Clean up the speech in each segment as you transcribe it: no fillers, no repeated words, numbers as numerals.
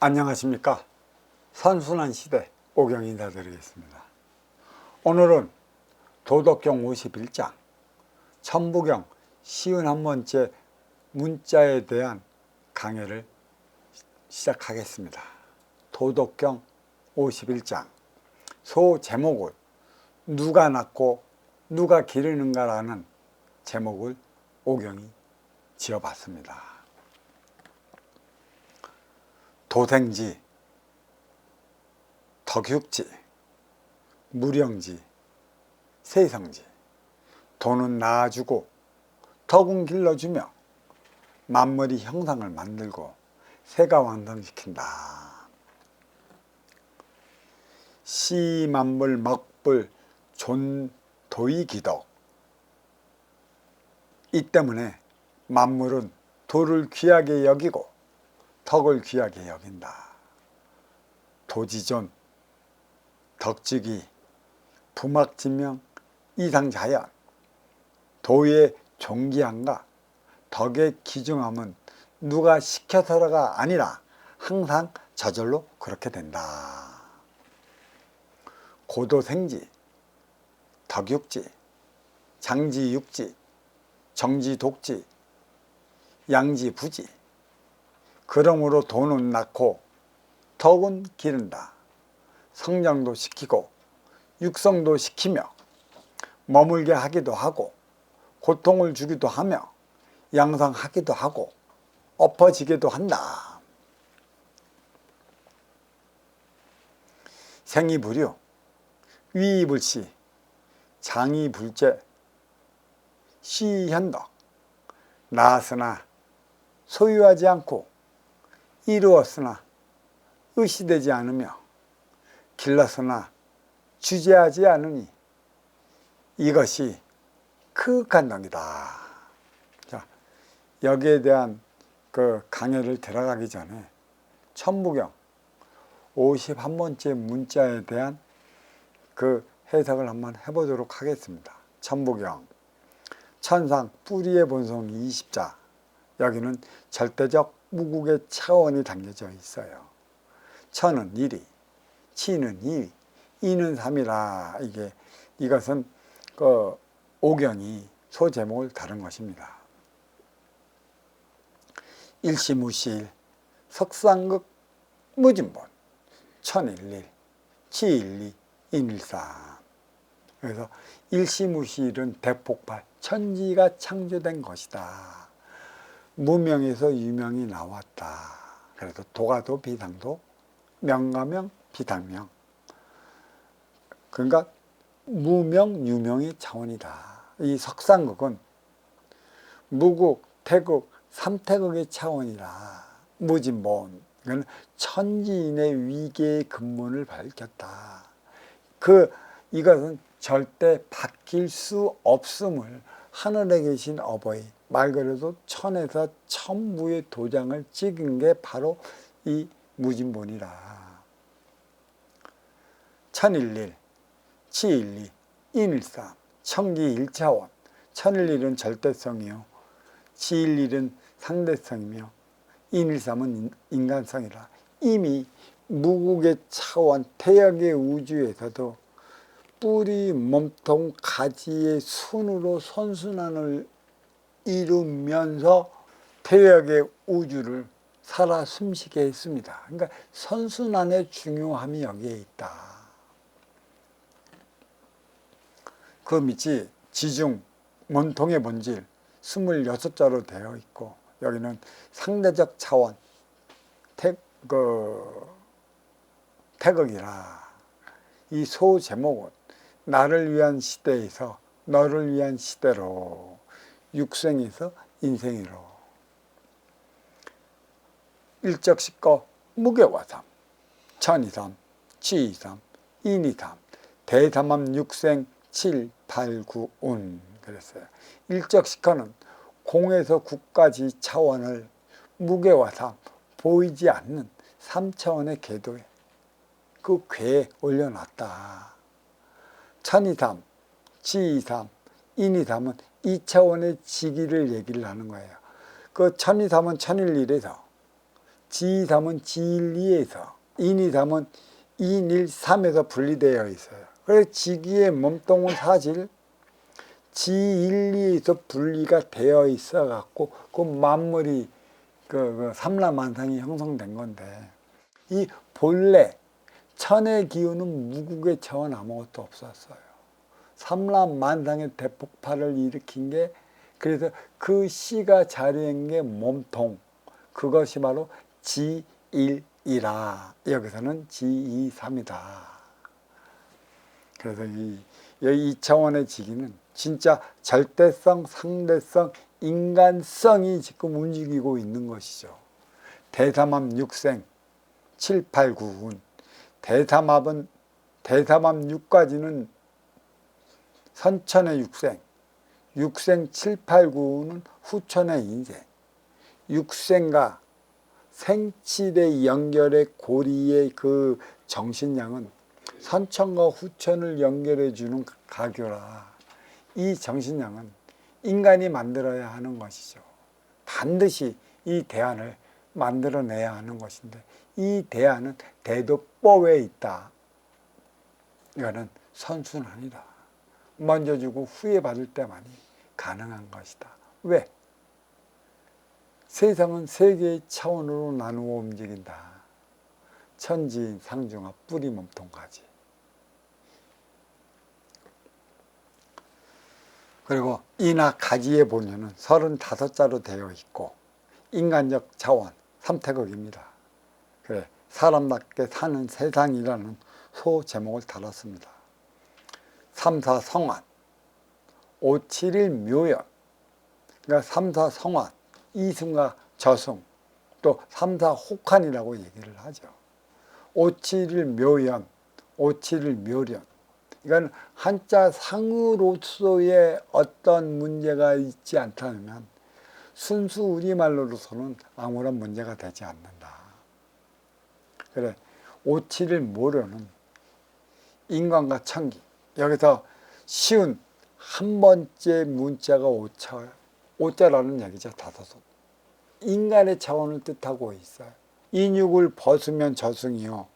안녕하십니까. 선순환 시대 오경 인사드리겠습니다. 오늘은 도덕경 51장 천부경 51번째 문자에 대한 강의를 시작하겠습니다. 도덕경 51장 소 제목을 누가 낳고 누가 기르는가라는 제목을 오경이 지어봤습니다. 도생지, 덕육지, 무령지, 세성지. 도는 낳아주고 덕은 길러주며 만물이 형상을 만들고 세가 완성시킨다. 시만물 먹불 존도이기덕. 이 때문에 만물은 도를 귀하게 여기고 덕을 귀하게 여긴다. 도지존, 덕지기, 부막지명, 이상자연. 도의 존귀함과 덕의 기중함은 누가 시켜서가 아니라 항상 저절로 그렇게 된다. 고도생지, 덕육지, 장지육지, 정지독지, 양지부지. 그러므로 도는 낳고 덕은 기른다. 성장도 시키고 육성도 시키며 머물게 하기도 하고 고통을 주기도 하며 양성하기도 하고 엎어지기도 한다. 생이불유, 위이불시, 장이불제, 시현덕. 낳았으나 소유하지 않고 이루었으나 의시되지 않으며 길렀으나 주재하지 않으니 이것이 크극한 덕이다. 자, 여기에 대한 그 강의를 들어가기 전에 천부경 51번째 문자에 대한 그 해석을 한번 해보도록 하겠습니다. 천부경 천상 뿌리의 본성 20자. 여기는 절대적 무국의 차원이 담겨져 있어요. 천은 1이, 치는 2위, 이는 3이라. 이것은 그 오경이 소제목을 다룬 것입니다. 일시무시일, 석상극 무진본, 천일일, 치일리, 인일삼. 그래서 일시무시일은 대폭발, 천지가 창조된 것이다. 무명에서 유명이 나왔다. 그래서 도가도 비상도, 명가명 비상명. 그러니까 무명 유명의 차원이다. 이 석상극은 무국, 태극, 삼태극의 차원이다. 무진본. 이건 천지인의 위계의 근본을 밝혔다. 이것은 절대 바뀔 수 없음을 하늘에 계신 어버이, 말 그대로 천에서 천부의 도장을 찍은 게 바로 이 무진본이라. 천일일, 치일리, 인일삼, 천기일차원. 천일일은 절대성이요, 치일일은 상대성이며 인일삼은 인간성이라. 이미 무국의 차원, 태역의 우주에서도 뿌리, 몸통, 가지의 순으로 선순환을 이루면서 태역의 우주를 살아 숨쉬게 했습니다. 그러니까 선순환의 중요함이 여기에 있다. 그 밑이 지중, 몸통의 본질 26자로 되어 있고, 여기는 상대적 차원, 태극이라. 이 소 제목은 나를 위한 시대에서 너를 위한 시대로, 육생에서 인생으로. 일적식거 무교화삼, 천이삼, 치이삼, 인이삼, 대삼함 육생 7, 8, 9, 운. 그랬어요. 일적식거는 공에서 국까지 차원을 무교화삼, 보이지 않는 3차원의 궤도에 그 궤에 올려놨다. 천이삼, 치이삼, 인이삼은 2차원의 지기를 얘기를 하는 거예요. 그 천이삼은 천일일에서 지3은 지1,2에서, 인2,3은 인1,3에서 분리되어 있어요. 그래서 지기의 몸통은 사실 지1,2에서 분리가 되어 있어 갖고 그 만물이 그 삼라만상이 형성된 건데, 이 본래 천의 기운은 무국의 차원 아무것도 없었어요. 삼라만상의 대폭발을 일으킨 게, 그래서 그 씨가 자리한 게 몸통, 그것이 바로 지1이라. 여기서는 지2,3이다. 그래서 이 차원의 지기는 진짜 절대성, 상대성, 인간성이 지금 움직이고 있는 것이죠. 대삼합 육생 7, 8, 9운, 대삼합 6까지는 선천의 육생, 육생 7, 8, 9는 후천의 인생, 육생과 생칠의 연결의 고리의 그 정신량은 선천과 후천을 연결해 주는 가교라. 이 정신량은 인간이 만들어야 하는 것이죠. 반드시 이 대안을 만들어내야 하는 것인데, 이 대안은 대도법에 있다. 이거는 선순환이다. 먼저 주고 후에 받을 때만이 가능한 것이다. 왜? 세상은 세 개의 차원으로 나누어 움직인다. 천지, 상중하, 뿌리, 몸통까지. 그리고 이나 가지의 본연은 35자로 되어 있고, 인간적 차원 3태극입니다. 그래, 사람답게 사는 세상이라는 소제목을 달았습니다. 3, 4 성환, 5, 7일 묘연. 그러니까 3, 4 성환, 이승과 저승, 또 3, 4 혹한이라고 얘기를 하죠. 5, 7일 묘연, 5, 7일 묘련. 이건 한자 상으로서의 어떤 문제가 있지 않다면 순수 우리말로서는 아무런 문제가 되지 않는다. 그래, 5, 7일 묘련은 인간과 천기. 여기서 쉬운 한 번째 문자가 오자라는 얘기죠. 다섯은 인간의 차원을 뜻하고 있어요. 인육을 벗으면 저승이요,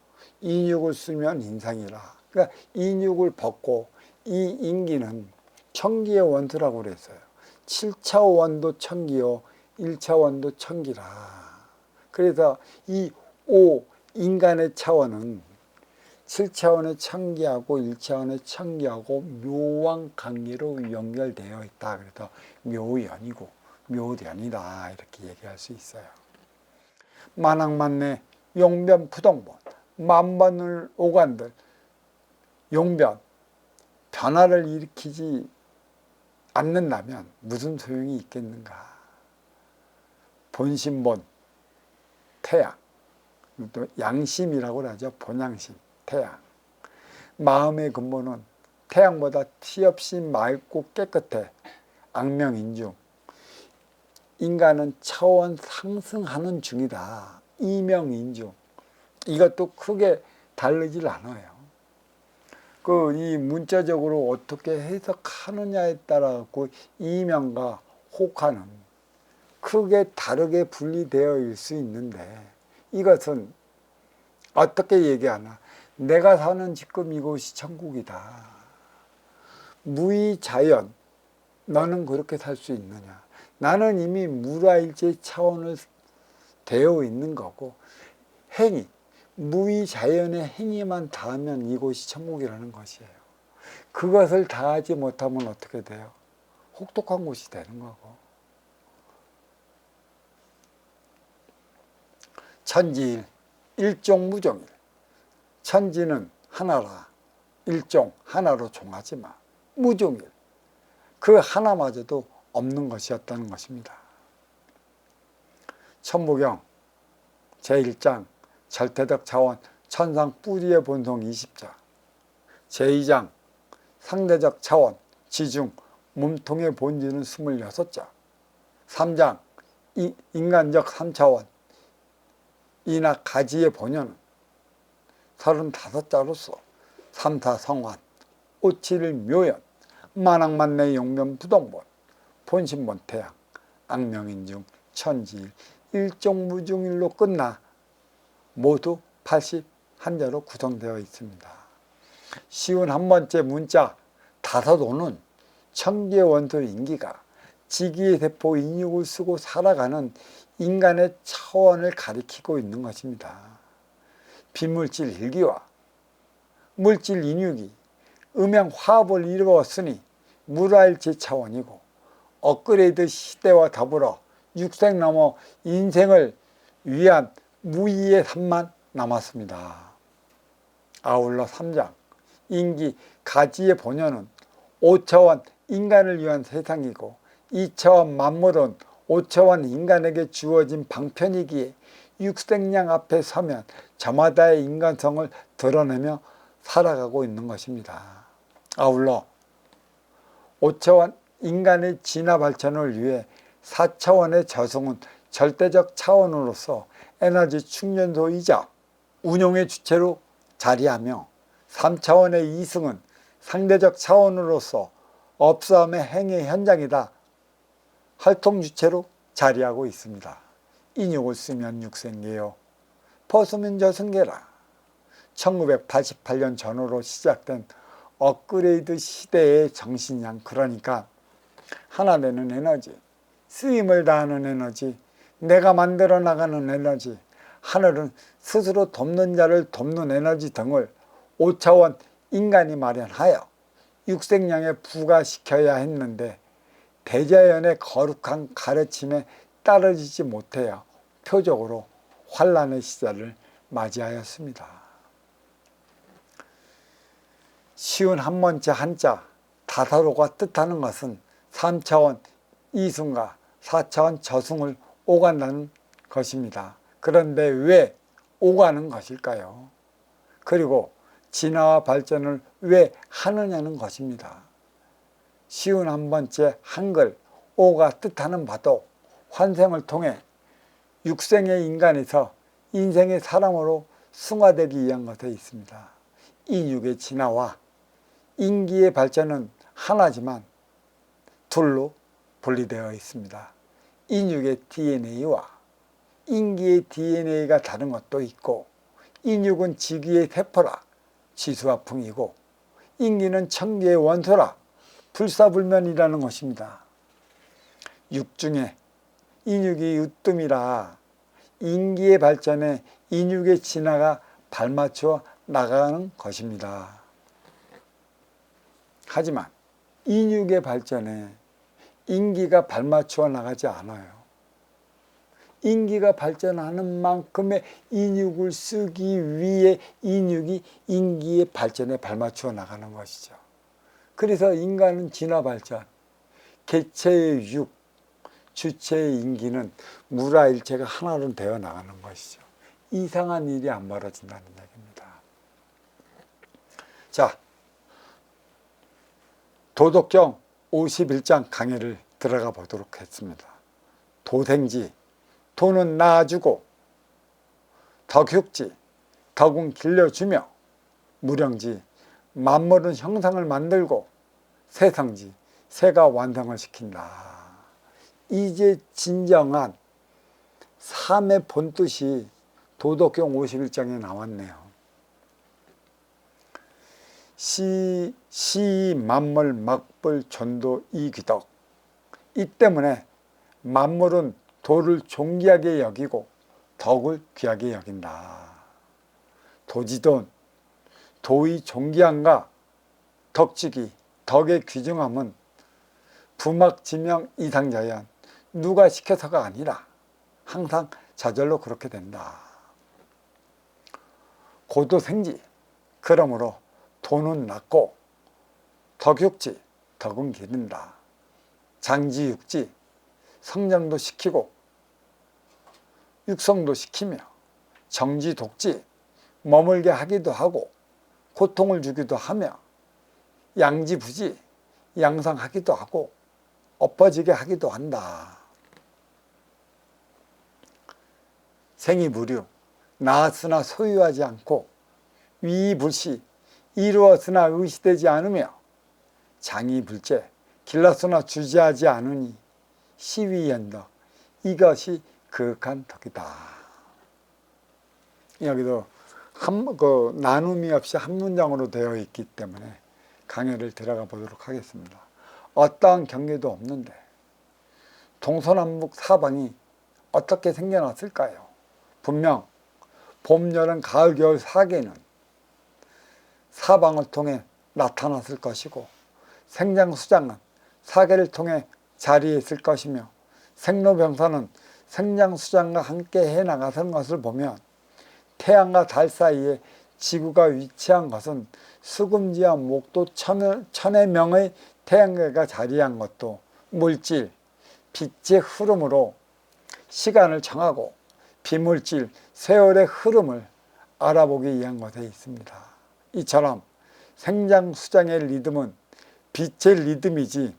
인육을 쓰면 인상이라. 그러니까 인육을 벗고 이 인기는 천기의 원수라고 그랬어요. 7차 원도 천기요, 1차 원도 천기라. 그래서 이 5 인간의 차원은 7차원의 천기하고 1차원의 천기하고 묘왕 관계로 연결되어 있다. 그래서 묘연이고 묘련이다, 이렇게 얘기할 수 있어요. 만학만내 용변 부동본, 만번을 오간들 용변, 변화를 일으키지 않는다면 무슨 소용이 있겠는가. 본심본, 태양, 또 양심이라고 하죠. 본양심, 태양. 마음의 근본은 태양보다 티없이 맑고 깨끗해. 악명인중. 인간은 차원 상승하는 중이다. 이명인중. 이것도 크게 다르질 않아요. 이 문자적으로 어떻게 해석하느냐에 따라 갖고 이명과 혹하는 크게 다르게 분리되어 있을 수 있는데, 이것은 어떻게 얘기하나? 내가 사는 지금 이곳이 천국이다. 무의자연, 너는 그렇게 살 수 있느냐? 나는 이미 무라일체 차원을 되어 있는 거고, 행위, 무의자연의 행위만 닿으면 이곳이 천국이라는 것이에요. 그것을 다하지 못하면 어떻게 돼요? 혹독한 곳이 되는 거고. 천지일, 일종무종일. 천지는 하나라. 일종, 하나로 종하지만 무종일. 그 하나마저도 없는 것이었다는 것입니다. 천부경 제1장 절대적 차원 천상 뿌리의 본성 20자, 제2장 상대적 차원 지중 몸통의 본질은 26자, 3장 인간적 3차원 이나 가지의 본연은 35자로서 3, 4 성환, 5, 7일 묘연, 만학만내 용변 부동본, 본심본 태양, 악명인중 천지일, 일종무중일로 끝나 모두 81자로 구성되어 있습니다. 쉬운 한 번째 문자 다사도는 천기의 원소 인기가 지기의 세포 인육을 쓰고 살아가는 인간의 차원을 가리키고 있는 것입니다. 비물질 일기와 물질 인육이 음양화합을 이루었으니 무라일체 차원이고 업그레이드 시대와 더불어 육생 넘어 인생을 위한 무의의 삶만 남았습니다. 아울러 3장 인기 가지의 본연은 5차원 인간을 위한 세상이고 2차원 만물은 5차원 인간에게 주어진 방편이기에 육생량 앞에 서면 저마다의 인간성을 드러내며 살아가고 있는 것입니다. 아울러 5차원 인간의 진화 발전을 위해 4차원의 저승은 절대적 차원으로서 에너지 충전소이자 운용의 주체로 자리하며 3차원의 이승은 상대적 차원으로서 업사움의 행의 현장이다 활동 주체로 자리하고 있습니다. 인육을 쓰면 육생계요 벗으면 저승계라. 1988년 전후로 시작된 업그레이드 시대의 정신량, 그러니까 하나 되는 에너지, 쓰임을 다하는 에너지, 내가 만들어 나가는 에너지, 하늘은 스스로 돕는 자를 돕는 에너지 등을 5차원 인간이 마련하여 육생량에 부과시켜야 했는데 대자연의 거룩한 가르침에 따르지 못하여 표적으로 환란의 시절을 맞이하였습니다. 쉬운 한 번째 한자 다사로가 뜻하는 것은 3차원 이승과 4차원 저승을 오간다는 것입니다. 그런데 왜 오가는 것일까요? 그리고 진화와 발전을 왜 하느냐는 것입니다. 쉬운 한 번째 한글 오가 뜻하는 바도 환생을 통해 육생의 인간에서 인생의 사람으로 승화되기 위한 것에 있습니다. 인육의 진화와 인기의 발전은 하나지만 둘로 분리되어 있습니다. 인육의 DNA와 인기의 DNA가 다른 것도 있고, 인육은 지기의 세포라 지수화풍이고 인기는 천기의 원소라 불사불면이라는 것입니다. 육 중에 인육이 으뜸이라 인기의 발전에 인육의 진화가 발맞춰 나가는 것입니다. 하지만 인육의 발전에 인기가 발맞춰 나가지 않아요. 인기가 발전하는 만큼의 인육을 쓰기 위해 인육이 인기의 발전에 발맞춰 나가는 것이죠. 그래서 인간은 진화 발전, 개체의 육, 주체의 인기는 무라일체가 하나로 되어 나가는 것이죠. 이상한 일이 안 벌어진다는 얘기입니다. 자, 도덕경 51장 강의를 들어가 보도록 했습니다. 도생지, 도는 낳아주고, 덕육지, 덕은 길러주며, 무령지, 만물은 형상을 만들고, 세상지, 세가 완성을 시킨다. 이제 진정한 삶의 본뜻이 도덕경 51장에 나왔네요. 시 만물 막불 전도 이귀덕. 이 때문에 만물은 도를 존귀하게 여기고 덕을 귀하게 여긴다. 도지돈, 도의 존귀함과 덕지기, 덕의 귀중함은 부막지명 이상자연, 누가 시켜서가 아니라 항상 저절로 그렇게 된다. 고도생지, 그러므로 도는 낳고, 덕육지, 덕은 기른다. 장지육지, 성장도 시키고 육성도 시키며, 정지독지, 머물게 하기도 하고 고통을 주기도 하며, 양지부지, 양성하기도 하고 엎어지게 하기도 한다. 생이무류, 낳았으나 소유하지 않고, 위이불시, 이루었으나 의시되지 않으며, 장이불제, 길렀으나 주지하지 않으니 시위연덕, 이것이 그윽한 덕이다. 여기도 나눔이 없이 한 문장으로 되어 있기 때문에 강의를 들어가 보도록 하겠습니다. 어떠한 경계도 없는데 동서남북 사방이 어떻게 생겨났을까요? 분명 봄, 여름, 가을, 겨울 4계는 사방을 통해 나타났을 것이고 생장수장은 4계를 통해 자리에 있을 것이며 생로병사는 생장수장과 함께 해나가는 것을 보면 태양과 달 사이에 지구가 위치한 것은 수금지와 목도 천의 명의 태양계가 자리한 것도 물질, 빛의 흐름으로 시간을 정하고 비물질, 세월의 흐름을 알아보기 위한 것에 있습니다. 이처럼 생장수장의 리듬은 빛의 리듬이지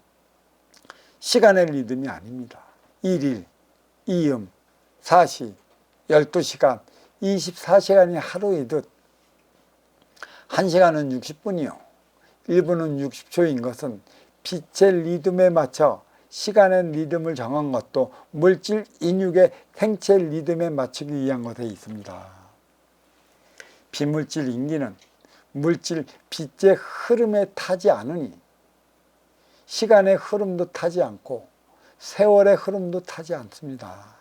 시간의 리듬이 아닙니다. 1일, 2음, 4시, 12시간, 24시간이 하루이듯 1시간은 60분이요 1분은 60초인 것은 빛의 리듬에 맞춰 시간의 리듬을 정한 것도 물질 인육의 생체 리듬에 맞추기 위한 것에 있습니다. 비물질 인기는 물질 빛의 흐름에 타지 않으니 시간의 흐름도 타지 않고 세월의 흐름도 타지 않습니다.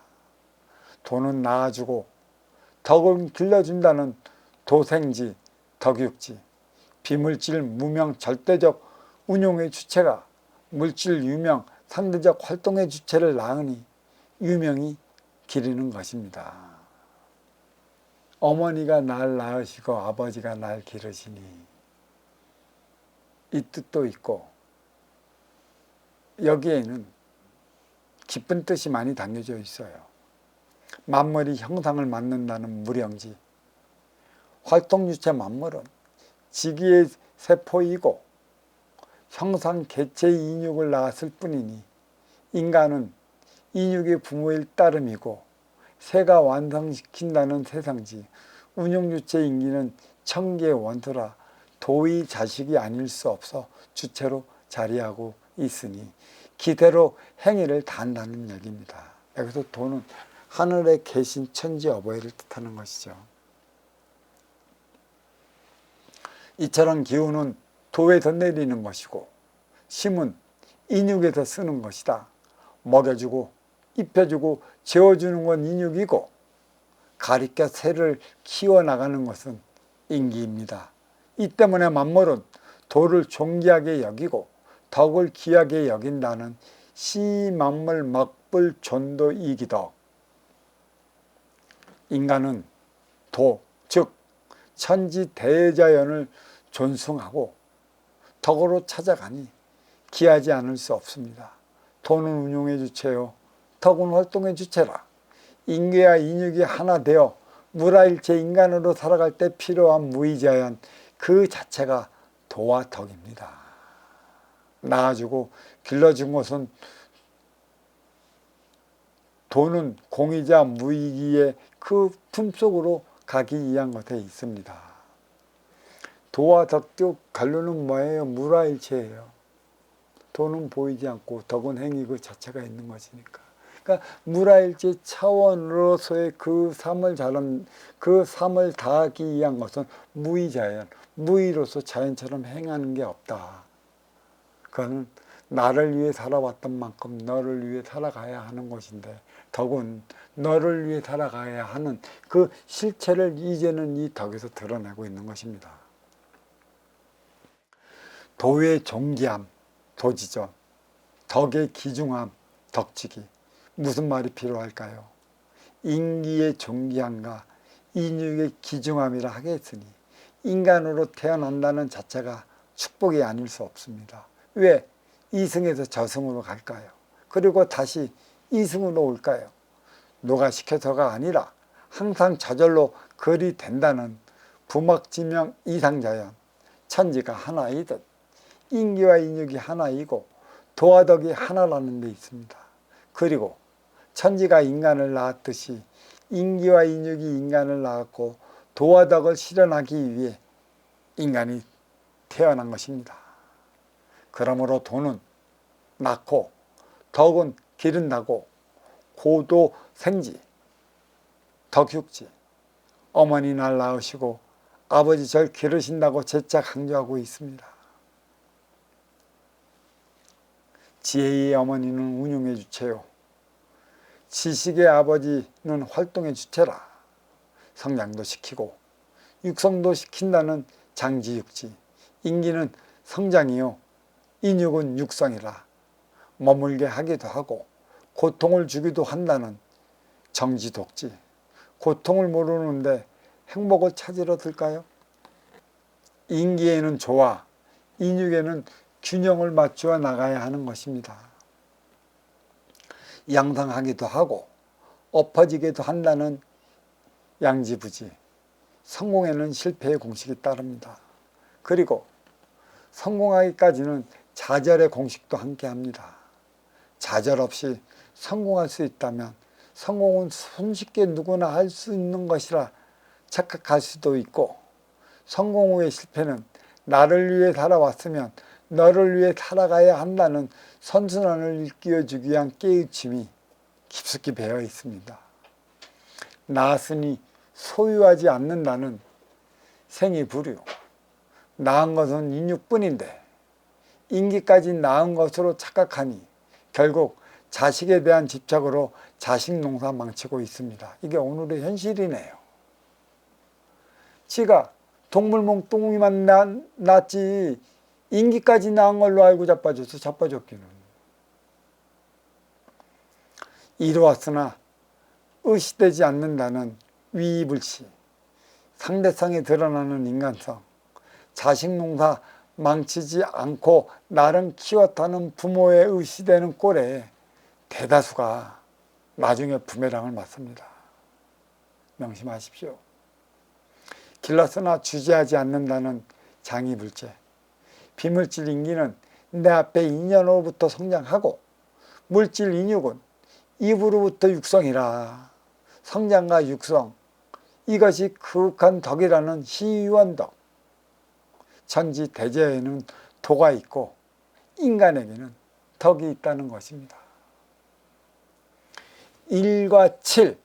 돈은 낳아주고 덕을 길러준다는 도생지, 덕육지, 비물질 무명 절대적 운용의 주체가 물질 유명 상대적 활동의 주체를 낳으니 유명이 기르는 것입니다. 어머니가 날 낳으시고 아버지가 날 기르시니 이 뜻도 있고 여기에는 깊은 뜻이 많이 담겨져 있어요. 만물이 형상을 만든다는 무령지, 활동주체 만물은 지기의 세포이고 형상 개체 인육을 낳았을 뿐이니 인간은 인육의 부모일 따름이고 새가 완성시킨다는 세상지, 운영주체 인기는 천계의 원소라 도의 자식이 아닐 수 없어 주체로 자리하고 있으니 기대로 행위를 다한다는 얘기입니다. 여기서 도는 하늘에 계신 천지 어버이를 뜻하는 것이죠. 이처럼 기운은 도에서 내리는 것이고 심은 인육에서 쓰는 것이다. 먹여주고 입혀주고 재워주는 건 인육이고 가리켜 새를 키워나가는 것은 인기입니다. 이 때문에 만물은 도를 존귀하게 여기고 덕을 귀하게 여긴다는 시만물 막불 존도 이기덕. 인간은 도, 즉 천지 대자연을 존숭하고 덕으로 찾아가니 귀하지 않을 수 없습니다. 도는 운용의 주체요 덕은 활동의 주체라. 인계와 인육이 하나 되어 무라일체 인간으로 살아갈 때 필요한 무의자연 그 자체가 도와 덕입니다. 낳아주고 길러준 것은 도는 공이자 무의기의 그 품속으로 가기 위한 것에 있습니다. 도와 덕 관료는 뭐예요? 무라일체예요. 도는 보이지 않고 덕은 행위 그 자체가 있는 것이니까. 그러니까 무라일체 차원으로서의 그 삶을 다하기 위한 것은 무의자연, 무의로서 자연처럼 행하는 게 없다. 그건 나를 위해 살아왔던 만큼 너를 위해 살아가야 하는 것인데 덕은 너를 위해 살아가야 하는 그 실체를 이제는 이 덕에서 드러내고 있는 것입니다. 도의 존귀함, 도지존, 덕의 기중함, 덕지기. 무슨 말이 필요할까요? 인기의 존귀함과 인육의 기중함이라 하겠으니 인간으로 태어난다는 자체가 축복이 아닐 수 없습니다. 왜 이승에서 저승으로 갈까요? 그리고 다시 이승으로 올까요? 누가 시켜서가 아니라 항상 저절로 그리 된다는 부막지명 이상자연, 천지가 하나이듯 인기와 인육이 하나이고 도와 덕이 하나라는 데 있습니다. 그리고 천지가 인간을 낳았듯이 인기와 인육이 인간을 낳았고 도와 덕을 실현하기 위해 인간이 태어난 것입니다. 그러므로 도는 낳고 덕은 기른다고 고도 생지, 덕육지, 어머니 날 낳으시고 아버지 절 기르신다고 재차 강조하고 있습니다. 지혜의 어머니는 운용의 주체요. 지식의 아버지는 활동의 주체라. 성장도 시키고 육성도 시킨다는 장지육지. 인기는 성장이요. 인육은 육성이라. 머물게 하기도 하고 고통을 주기도 한다는 정지독지. 고통을 모르는데 행복을 찾으러 들까요? 인기에는 조화, 인육에는 균형을 맞추어 나가야 하는 것입니다. 양성하기도 하고 엎어지기도 한다는 양지부지. 성공에는 실패의 공식이 따릅니다. 그리고 성공하기까지는 좌절의 공식도 함께합니다. 좌절 없이 성공할 수 있다면 성공은 손쉽게 누구나 할 수 있는 것이라 착각할 수도 있고, 성공 후의 실패는 나를 위해 살아왔으면 너를 위해 살아가야 한다는 선순환을 일깨워주기 위한 깨우침이 깊숙이 배어 있습니다. 낳았으니 소유하지 않는다는 생이부류. 낳은 것은 인육뿐인데 인기까지 낳은 것으로 착각하니 결국 자식에 대한 집착으로 자식 농사 망치고 있습니다. 이게 오늘의 현실이네요. 지가 동물 몽뚱이만 낳지 인기까지 낳은 걸로 알고 자빠졌기는. 이루었으나 의시되지 않는다는 위이불시, 상대성이 드러나는 인간성, 자식 농사 망치지 않고 나름 키웠다는 부모의 의시되는 꼴에 대다수가 나중에 부메랑을 맞습니다. 명심하십시오. 길렀으나 주지하지 않는다는 장이불제. 비물질 인기는 내 앞에 인연으로부터 성장하고 물질 인육은 입으로부터 육성이라. 성장과 육성, 이것이 그윽한 덕이라는 희유한 덕. 천지대제에는 도가 있고 인간에게는 덕이 있다는 것입니다. 1과 7,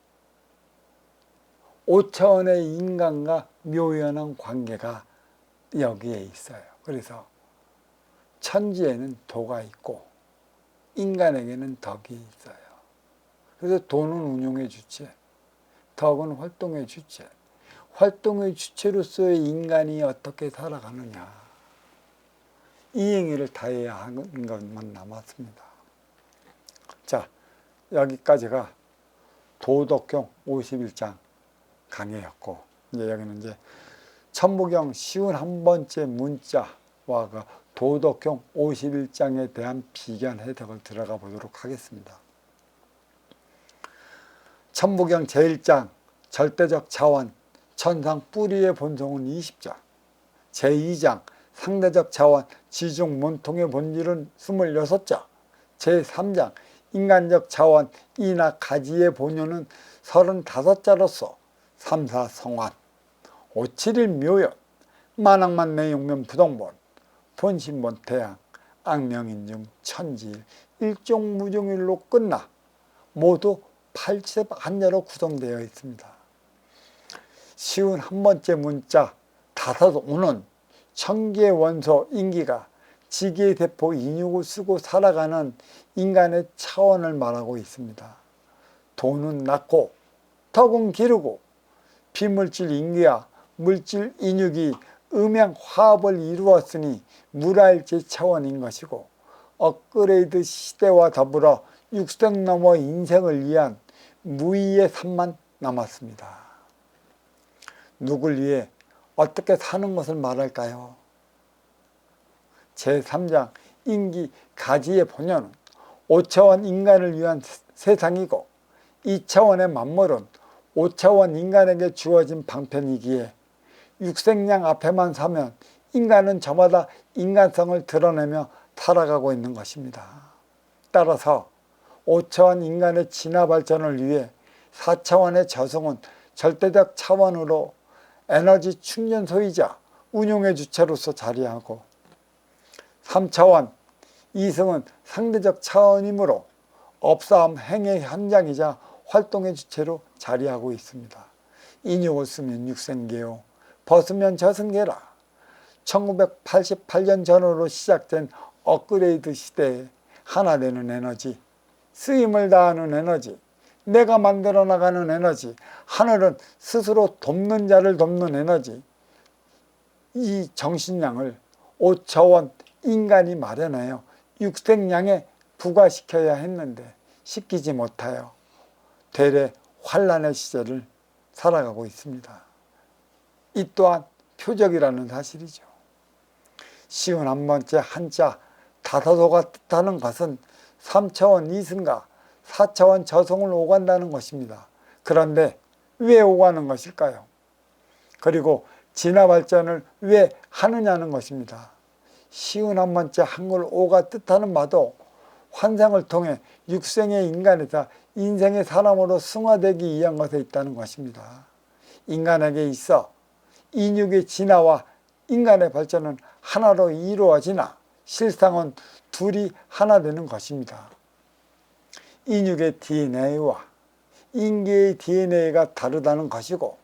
5차원의 인간과 묘연한 관계가 여기에 있어요. 그래서 천지에는 도가 있고 인간에게는 덕이 있어요. 그래서 도는 운용의 주체, 덕은 활동의 주체. 활동의 주체로서의 인간이 어떻게 살아가느냐, 이 행위를 다해야 하는 것만 남았습니다. 자, 여기까지가 도덕경 51장 강의였고, 이제 여기는 이제 천부경 쉬운 한 번째 문자와 그 도덕경 51장에 대한 비견 해석을 들어가 보도록 하겠습니다. 천부경 제1장 절대적 차원 천상 뿌리의 본성은 20장, 제2장 상대적 차원 지중 문통의 본질은 26장, 제3장 인간적 차원 이나 가지의 본연은 35자로서 3사 성환, 5,7일 묘연, 만악만내 용면 부동본, 본신본 태양, 악명인중 천지일, 일종무종일로 끝나 모두 81자로 구성되어 있습니다. 쉬운 한 번째 문자 다섯 오는 천기의 원소 인기가 지기의 대포 인육을 쓰고 살아가는 인간의 차원을 말하고 있습니다. 도는 낳고 덕은 기르고 비물질 인기와 물질 인육이 음양화합을 이루었으니 물화일체 차원인 것이고, 업그레이드 시대와 더불어 육생 넘어 인생을 위한 무의의 삶만 남았습니다. 누굴 위해 어떻게 사는 것을 말할까요? 제3장 인기 가지의 본연은 5차원 인간을 위한 세상이고 2차원의 만물은 5차원 인간에게 주어진 방편이기에 육생량 앞에만 서면 인간은 저마다 인간성을 드러내며 살아가고 있는 것입니다. 따라서 5차원 인간의 진화 발전을 위해 4차원의 저성은 절대적 차원으로 에너지 충전소이자 운용의 주체로서 자리하고, 3차원 이승은 상대적 차원이므로 업사함 행의 현장이자 활동의 주체로 자리하고 있습니다. 인육을 쓰면 육생계요, 벗으면 저승계라. 1988년 전후로 시작된 업그레이드 시대에 하나 되는 에너지, 쓰임을 다하는 에너지, 내가 만들어 나가는 에너지, 하늘은 스스로 돕는 자를 돕는 에너지, 이 정신량을 5차원 인간이 마련하여 육생량에 부과시켜야 했는데 시키지 못하여 되레 환란의 시절을 살아가고 있습니다. 이 또한 표적이라는 사실이죠. 시운 한 번째 한자 다사도가 뜻하는 것은 3차원 이승과 4차원 저성을 오간다는 것입니다. 그런데 왜 오가는 것일까요? 그리고 진화 발전을 왜 하느냐는 것입니다. 시운 한 번째 한글 오가 뜻하는 바도 환생을 통해 육생의 인간에서 인생의 사람으로 승화되기 위한 것에 있다는 것입니다. 인간에게 있어 인육의 진화와 인간의 발전은 하나로 이루어지나 실상은 둘이 하나 되는 것입니다. 인육의 DNA와 인계의 DNA가 다르다는 것이고,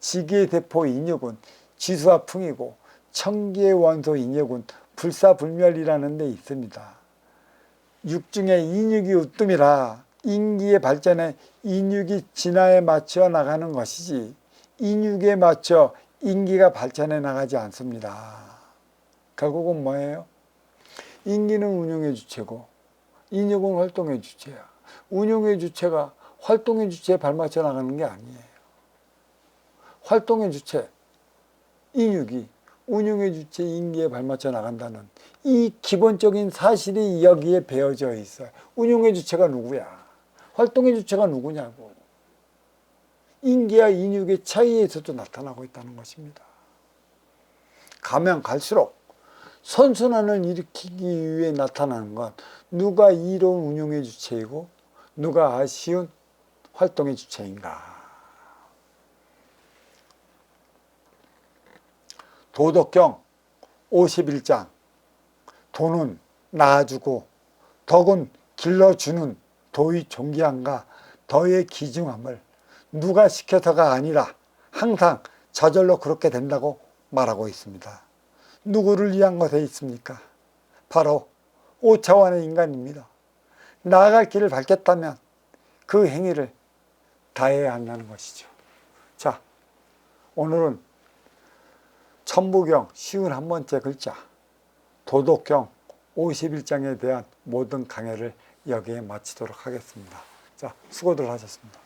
지기의 대포 인육은 지수와 풍이고 청기의 원소 인육은 불사불멸이라는 데 있습니다. 육중에 인육이 으뜸이라 인기의 발전에 인육이 진화에 맞춰 나가는 것이지 인육에 맞춰 인기가 발전해 나가지 않습니다. 결국은 뭐예요? 인기는 운용의 주체고 인육은 활동의 주체야. 운용의 주체가 활동의 주체에 발맞춰 나가는 게 아니에요. 활동의 주체, 인육이 운용의 주체 인기에 발맞춰 나간다는 이 기본적인 사실이 여기에 배어져 있어요. 운용의 주체가 누구야? 활동의 주체가 누구냐고. 인기와 인육의 차이에서도 나타나고 있다는 것입니다. 가면 갈수록 선순환을 일으키기 위해 나타나는 것, 누가 이로운 운용의 주체이고 누가 아쉬운 활동의 주체인가. 도덕경 51장, 도는 낳아주고 덕은 길러주는 도의 존귀함과 덕의 기중함을 누가 시켜서가 아니라 항상 저절로 그렇게 된다고 말하고 있습니다. 누구를 위한 것에 있습니까? 바로 5차원의 인간입니다. 나아갈 길을 밝혔다면 그 행위를 다해야 한다는 것이죠. 자, 오늘은 천부경 시운 한 번째 글자, 도덕경 51장에 대한 모든 강해를 여기에 마치도록 하겠습니다. 자, 수고들 하셨습니다.